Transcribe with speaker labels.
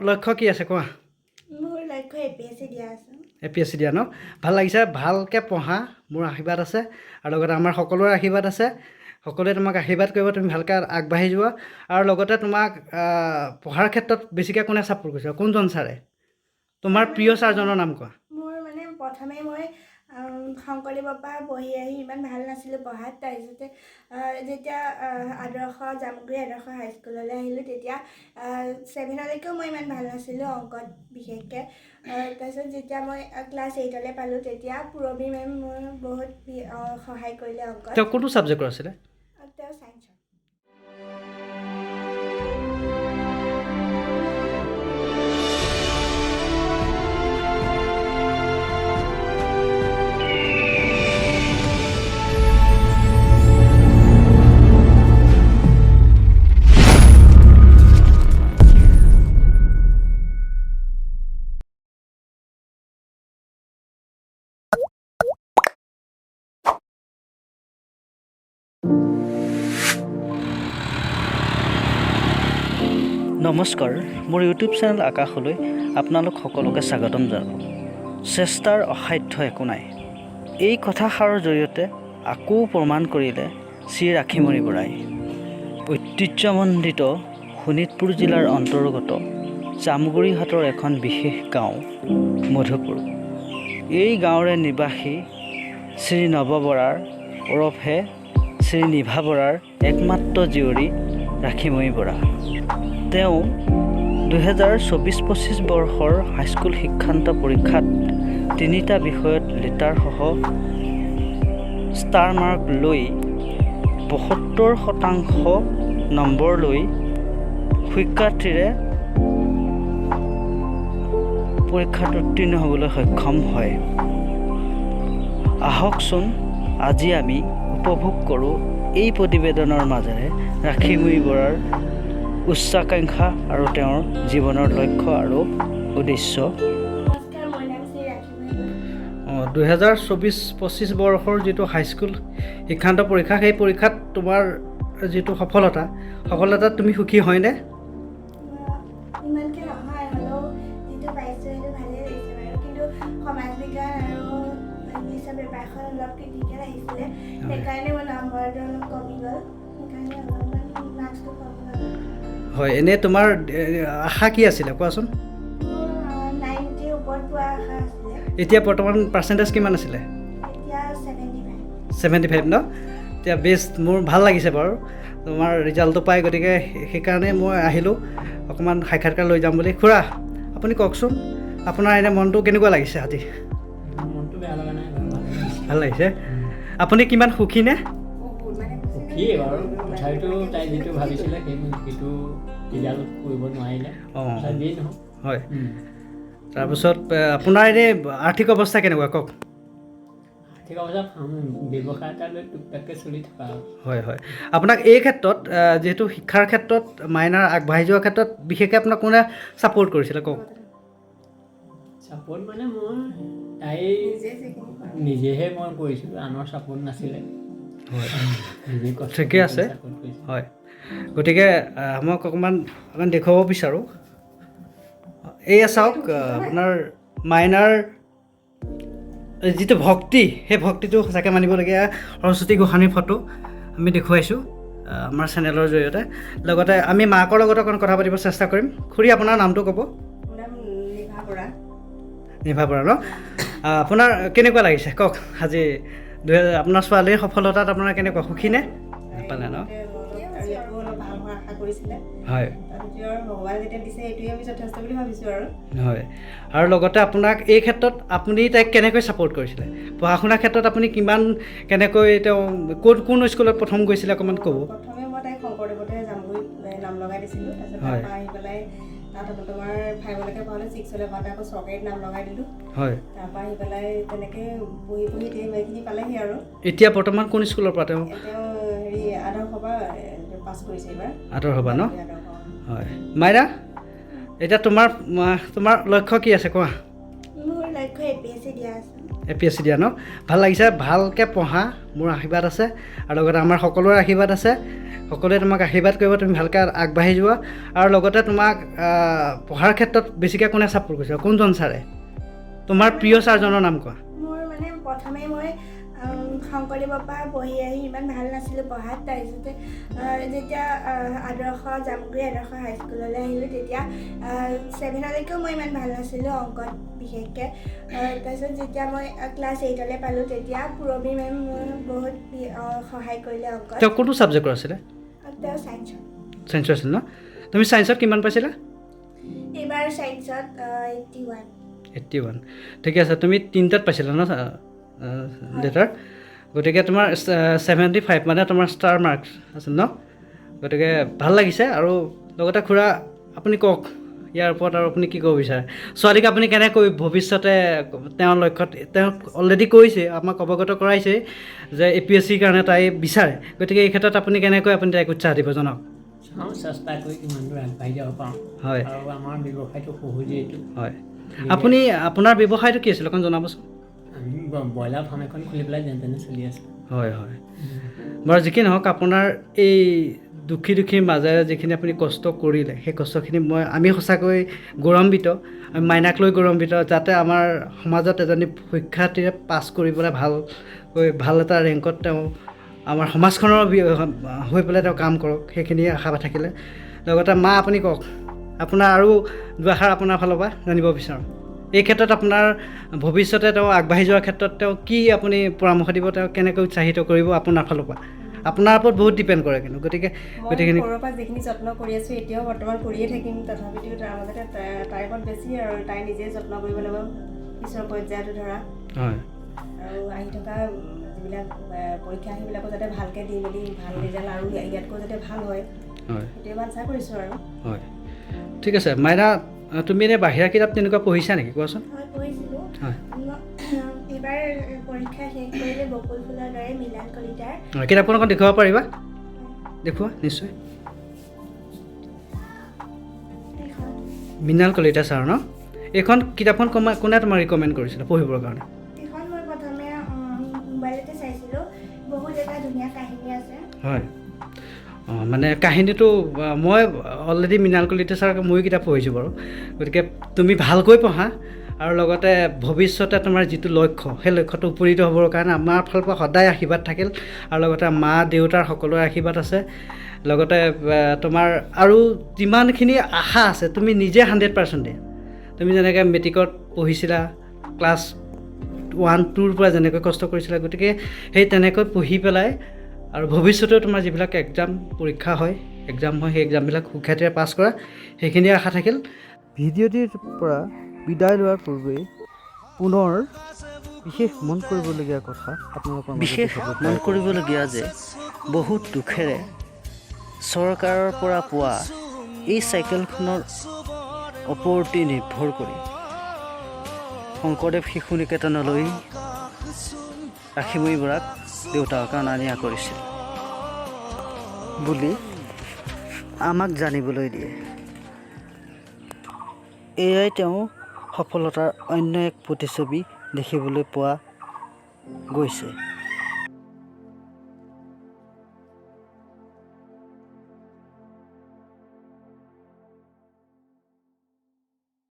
Speaker 1: লক্ষ্য কি আছে কোৱা?
Speaker 2: মোৰ লক্ষ্য এপিএছচি দিয়া আছে।
Speaker 1: এপিএছচি দিয়া ন? ভাল লাগিছে, ভালকৈ পঢ়া, মোৰ আশীৰ্বাদ আছে আৰু লগতে আমাৰ সকলোৰে আশীৰ্বাদ আছে। সকলোৱে তোমাক আশীৰ্বাদ কৰিব, তুমি ভালকৈ আগবাঢ়ি যোৱা। আৰু লগতে তোমাক পঢ়াৰ ক্ষেত্ৰত বেছিকৈ কোনে ছাপোৰ্ট কৰিছে? কোনজন ছাৰে? তোমাৰ প্ৰিয় ছাৰজনৰ নাম কোৱা।
Speaker 2: মোৰ প্ৰথমে মই শংকৰদেৱৰ পৰা পঢ়ি আহি ইমান ভাল নাছিলোঁ পঢ়াত। তাৰপিছতে যেতিয়া জামুগুৰি আদৰ্শ হাইস্কুললৈ আহিলোঁ তেতিয়া 7লৈকেও মই ইমান ভাল নাছিলোঁ অংকত বিশেষকৈ। তাৰপিছত যেতিয়া মই ক্লাছ 8লৈ পালোঁ তেতিয়া পূৰবী মেম মোৰ বহুত সহায় কৰিলে অংকত।
Speaker 1: তেওঁ কোনটো ছাবজেক্টৰ আছিলে?
Speaker 2: তেওঁ ছায়েন্সৰ।
Speaker 1: নমস্কাৰ, মোৰ ইউটিউব চেনেল আকাশলৈ আপোনালোক সকলোকে স্বাগতম জনাওঁ। চেষ্টাৰ অসাধ্য একো নাই, এই কথাষাৰৰ জৰিয়তে আকৌ প্ৰমাণ কৰিলে শ্ৰী ৰাখিমণি বৰাই। ঐতিহ্যমণ্ডিত শোণিতপুৰ জিলাৰ অন্তৰ্গত জামুগুৰিহাটৰ এখন বিশেষ গাঁও মধুপুৰ। এই গাঁৱৰে নিবাসী শ্ৰী নৱ বৰাৰ ওৰফে শ্ৰী নিভা বৰাৰ একমাত্ৰ জীয়ৰী ৰাখিমণি বৰা। তেওঁ 2024-25 বৰ্ষৰ হাইস্কুল শিক্ষান্ত পৰীক্ষাত 3টা বিষয়ত লেটাৰসহ ষ্টাৰ মাৰ্ক লৈ 72% নম্বৰ লৈ শিক্ষাৰ্থীৰে পৰীক্ষাত উত্তীৰ্ণ হ'বলৈ সক্ষম হয়। আহকচোন আজি আমি উপভোগ কৰোঁ এই প্ৰতিবেদনৰ মাজেৰে ৰাখিমণি বৰাৰ উচ্চাকাংক্ষা আৰু তেওঁৰ জীৱনৰ লক্ষ্য আৰু উদ্দেশ্য।
Speaker 2: নমস্কাৰ, মোৰ নাম শ্ৰী ৰাখিমণি বৰা।
Speaker 1: 2024-25 বৰ্ষৰ যিটো হাইস্কুল শিক্ষান্ত পৰীক্ষা, সেই পৰীক্ষাত তোমাৰ যিটো সফলতাত তুমি সুখী হয়নে?
Speaker 2: ইমানকৈ নহয়, হ'লেও যিটো পাইছোঁ সেইটো ভালেই লাগিছে বাৰু। কিন্তু সমাজ বিজ্ঞান আৰু ইংলিছৰ পেপাৰখন অলপ ক্ৰিটিকেল আহিছিলে, সেইকাৰণে মোৰ নম্বৰটো অলপ কমি গ'ল। সেইকাৰণে অলপমান মাৰ্কছটো কমি গ'ল।
Speaker 1: হয়, এনেই তোমাৰ আশা কি আছিলে কোৱাচোন?
Speaker 2: মোৰ 90 ওপৰত পোৱা আশা আছিলে।
Speaker 1: এতিয়া বৰ্তমান পাৰ্চেণ্টেজ কিমান আছিলে?
Speaker 2: এতিয়া 75।
Speaker 1: 75 ন? এতিয়া বেষ্ট, মোৰ ভাল লাগিছে বাৰু তোমাৰ ৰিজাল্টটো পাই। গতিকে সেইকাৰণে মই আহিলোঁ অকণমান সাক্ষাৎকাৰ লৈ যাম বুলি। খুৰা, আপুনি কওকচোন, আপোনাৰ এনে মনটো কেনেকুৱা লাগিছে আজি?
Speaker 3: মনটো বেয়া লগা নাই,
Speaker 1: ভাল লাগিছে। আপুনি কিমান সুখী নে?
Speaker 3: সুখীয়ে বাৰু। তথাপিতো তাই যিটো ভাবিছিলে সেইটো ৰিজাল্ট কৰিব নোৱাৰিলে। যিয়েই নহওক।
Speaker 1: হয়, তাৰপিছত আপোনাৰ এনেই আৰ্থিক অৱস্থা কেনেকুৱা কওক?
Speaker 3: আৰ্থিক অৱস্থা ব্যৱসায় এটা লৈ টুকটাককৈ চলি থকা।
Speaker 1: হয় হয়, আপোনাক এই ক্ষেত্ৰত যিহেতু শিক্ষাৰ ক্ষেত্ৰত মাইনাৰ আগবাঢ়ি যোৱাৰ ক্ষেত্ৰত বিশেষকৈ আপোনাক কোনে ছাপোৰ্ট কৰিছিলে কওক?
Speaker 3: ছাপোৰ্ট মানে মই তাই নিজেহে মই কৰিছিলোঁ, আনৰ ছাপোৰ্ট নাছিলে।
Speaker 1: হয়, ঠিকে আছে। হয়, গতিকে মই অকণমান দেখুৱাব বিচাৰোঁ। এয়া চাওক, আপোনাৰ মাইনাৰ যিটো ভক্তি, সেই ভক্তিটো সঁচাকৈ মানিবলগীয়া। সৰস্বতী গোসাঁনীৰ ফটো আমি দেখুৱাইছোঁ আমাৰ চেনেলৰ জৰিয়তে। লগতে আমি মাকৰ লগত অকণ কথা পাতিব চেষ্টা কৰিম। খুৰী, আপোনাৰ নামটো ক'ব?
Speaker 2: মোৰ নাম নিভা বৰা।
Speaker 1: নিভা বৰা ন? আপোনাৰ কেনেকুৱা লাগিছে কওক আজি? আপোনাৰ ছোৱালীৰ সফলতাত আপোনাৰ কেনেকুৱা, সুখী নে? নাপালে ন? হয় হয়, আৰু লগতে আপোনাক এই ক্ষেত্ৰত আপুনি তাইক কেনেকৈ ছাপোৰ্ট কৰিছিলে? পঢ়া শুনাৰ ক্ষেত্ৰত আপুনি কেনেকৈ তেওঁ কোন স্কুলত প্ৰথম গৈছিলে অকণমান ক'ব?
Speaker 4: প্ৰথমে মই তাইক শংকৰদেৱতে জামুগুৰিত নাম লগাই দিছিলোঁ। তাৰপিছত তাৰপৰা আহি পেলাই তাত তোমাৰ 5লৈকে পঢ়ালোঁ, 6লৈ পাওঁতে আকৌ চৰকাৰীত নাম লগাই দিলোঁ।
Speaker 1: হয়,
Speaker 4: তাৰপৰা আহি পেলাই তেনেকৈ পঢ়ি এইখিনি পালেহি আৰু।
Speaker 1: এতিয়া বৰ্তমান কোন স্কুলৰ পৰা তেওঁ?
Speaker 4: তেওঁ আদৰ্শৰ পৰা পাছ কৰিছে এইবাৰ।
Speaker 1: আদৰ্শৰ পৰা ন? হয়, মাইনা, এতিয়া তোমাৰ লক্ষ্য কি আছে কোৱা?
Speaker 2: মোৰ লক্ষ্য এপিএছচি দিয়া আছে।
Speaker 1: এপিএছচি দিয়া ন? ভাল লাগিছে, ভালকৈ পঢ়া, মোৰ আশীৰ্বাদ আছে আৰু লগতে আমাৰ সকলোৰে আশীৰ্বাদ আছে। সকলোৱে তোমাক আশীৰ্বাদ কৰিব, তুমি ভালকৈ আগবাঢ়ি যোৱা। আৰু লগতে তোমাক পঢ়াৰ ক্ষেত্ৰত বেছিকৈ কোনে ছাপোৰ্ট কৰিছে, কোনজন ছাৰে? তোমাৰ প্ৰিয় ছাৰজনৰ নাম কোৱা।
Speaker 2: মোৰ মানে প্ৰথমে মই শংকৰদেৱৰ পৰা পঢ়ি আহি ইমান ভাল নাছিলোঁ পঢ়াত। তাৰপিছতে যেতিয়া আদৰ্শ জামুগুৰি আদৰ্শ হাইস্কুললৈ আহিলোঁ তেতিয়া 7লৈকেও মই ইমান ভাল নাছিলোঁ অংকত বিশেষকৈ। তাৰপিছত যেতিয়া মই ক্লাছ 8লৈ পালোঁ তেতিয়া পূৰবী মেম মোৰ বহুত সহায় কৰিলে অংকত।
Speaker 1: তেওঁ কোনটো ছাবজেক্টৰ আছিলে?
Speaker 2: তেওঁ ছায়েন্সত।
Speaker 1: ছায়েন্সৰ আছিল ন? তুমি ছায়েন্সত কিমান পাইছিলা?
Speaker 2: এইবাৰ ছায়েন্সত 81।
Speaker 1: 81, ঠিকে আছে। তুমি 3টাত পাইছিলা ন লেটাৰ? গতিকে তোমাৰ 75 মানে তোমাৰ ষ্টাৰ মাৰ্কছ আছিল ন? গতিকে ভাল লাগিছে। আৰু লগতে খুৰা আপুনি কওক ইয়াৰ ওপৰত আৰু আপুনি কি ক'ব বিচাৰে? ছোৱালীক আপুনি কেনেকৈ ভৱিষ্যতে তেওঁৰ লক্ষ্যত, তেওঁ অলৰেডি কৈছে, আমাক অৱগত কৰাইছে যে APSCৰ কাৰণে তাই বিচাৰে। গতিকে এই ক্ষেত্ৰত আপুনি কেনেকৈ তাইক উৎসাহ দিব জনাওক।
Speaker 3: চাওঁ চেষ্টা কৰি কিমান দূৰ আগবাঢ়ি যাব পাৰোঁ।
Speaker 1: হয়,
Speaker 3: আৰু আমাৰ ব্যৱসায়টো সহু যিহেতু।
Speaker 1: হয়। আপোনাৰ ব্যৱসায়টো কি আছিলে অকণ জনাবচোন।
Speaker 3: আমি ব্ৰইলাৰ ফাৰ্ম এখন খুলি পেলাই যেন তেনে চলি আছোঁ।
Speaker 1: হয়, হয়। বাৰু যি কি নহওক, আপোনাৰ এই দুখীৰ মাজেৰে যিখিনি আপুনি কষ্ট কৰিলে সেই কষ্টখিনি আমি সঁচাকৈ গৌৰৱান্বিত। আমি মাইনাক লৈ গৌৰৱান্বিত, যাতে আমাৰ সমাজত এজনী শিক্ষাৰ্থীৰে পাছ কৰি পেলাই ভাল এটা ৰেংকত তেওঁ আমাৰ সমাজখনৰ হৈ পেলাই তেওঁ কাম কৰক, সেইখিনিয়ে আশা থাকিলে। লগতে মা আপুনি কওক, আপোনাৰ আৰু দুআষাৰ আপোনাৰ ফালৰ পৰা জানিব বিচাৰোঁ। এই ক্ষেত্ৰত আপোনাৰ ভৱিষ্যতে তেওঁ আগবাঢ়ি যোৱাৰ ক্ষেত্ৰত তেওঁ কি আপুনি পৰামৰ্শ দিব, তেওঁ কেনেকৈ উৎসাহিত কৰিব আপোনাৰ ফালৰ পৰা? আপোনাৰ ওপৰত বহুত ডিপেণ্ড কৰে কিন্তু। গতিকে গোটেইখিনি
Speaker 4: সৰুৰ পৰা যিখিনি যত্ন কৰি আছোঁ এতিয়াও বৰ্তমান কৰিয়ে থাকিম। তথাপিতো তাৰ মাজতে তাইৰ ওপৰত বেছি আৰু তাই নিজে যত্ন কৰিব লাগিব পিছৰ পৰ্যায়তো ধৰা।
Speaker 1: হয়।
Speaker 4: আৰু আহি থকা যিবিলাক পৰীক্ষা সেইবিলাকো যাতে ভালকৈ দি মেলি ভাল ৰিজাল্ট আৰু ইয়াতকৈ যাতে ভাল হয়, সেইটোৱে আশা কৰিছোঁ আৰু।
Speaker 1: হয়, ঠিক আছে। মাইনা, তুমি এনেই বাহিৰা কিতাপ তেনেকুৱা পঢ়িছা নেকি কোৱাচোন?
Speaker 2: হয়, পঢ়িছিলোঁ।
Speaker 1: হয়।
Speaker 2: এইবাৰ পৰীক্ষা শেষ কৰিলে বকুল ফুলৰ দৰে মিলান কলিতাৰ
Speaker 1: কিতাপখন অকণ দেখুৱাব পাৰিবা? দেখুওৱা নিশ্চয়। মৃণাল কলিতা ছাৰ ন? এইখন কিতাপখন কোনে তোমাক ৰিকমেণ্ড কৰিছিলে পঢ়িবৰ কাৰণে?
Speaker 2: এইখন মই প্ৰথমে মোবাইলতে চাইছিলোঁ। বহুত এটা ধুনীয়া কাহিনী আছে।
Speaker 1: হয়, মানে কাহিনীটো মই অলৰেডি মৃণাল কলিতা ছাৰৰ ময়ো কিতাপ পঢ়িছোঁ বাৰু। গতিকে তুমি ভালকৈ পঢ়া, আৰু লগতে ভৱিষ্যতে তোমাৰ যিটো লক্ষ্য সেই লক্ষ্যটো উপনীত হ'বৰ কাৰণে আমাৰ ফালৰ পৰা সদায় আশীৰ্বাদ থাকিল। আৰু লগতে মা দেউতাৰ সকলোৰে আশীৰ্বাদ আছে। লগতে তোমাৰ আৰু যিমানখিনি আশা আছে তুমি নিজে 100% দিয়া। তুমি যেনেকৈ মেট্ৰিকত পঢ়িছিলা, ক্লাছ 1-2ৰ পৰা যেনেকৈ কষ্ট কৰিছিলা, গতিকে সেই তেনেকৈ পঢ়ি পেলাই আৰু ভৱিষ্যতেও তোমাৰ যিবিলাক পৰীক্ষা হয়, সেই এক্সামবিলাক সুখ্যাতিৰে পাছ কৰা, সেইখিনিয়ে আশা থাকিল। ভিডিঅ'টিৰ পৰা বিদায় লোৱাৰ পূৰ্বে পুনৰ বিশেষ মন কৰিবলগীয়া কথা আপোনালোকৰ বিশেষ মন কৰিবলগীয়া যে বহুত দুখেৰে চৰকাৰৰ পৰা পোৱা এই চাইকেলখনৰ ওপৰতে নিৰ্ভৰ কৰি শংকৰদেৱ শিশু নিকেতনলৈ ৰাখিমণি বৰাক দেউতাকে অনা নিয়া কৰিছিল বুলি আমাক জানিবলৈ দিয়ে। এয়াই তেওঁ সফলতাৰ অন্য এক প্ৰতিচ্ছবি দেখিবলৈ পোৱা গৈছে।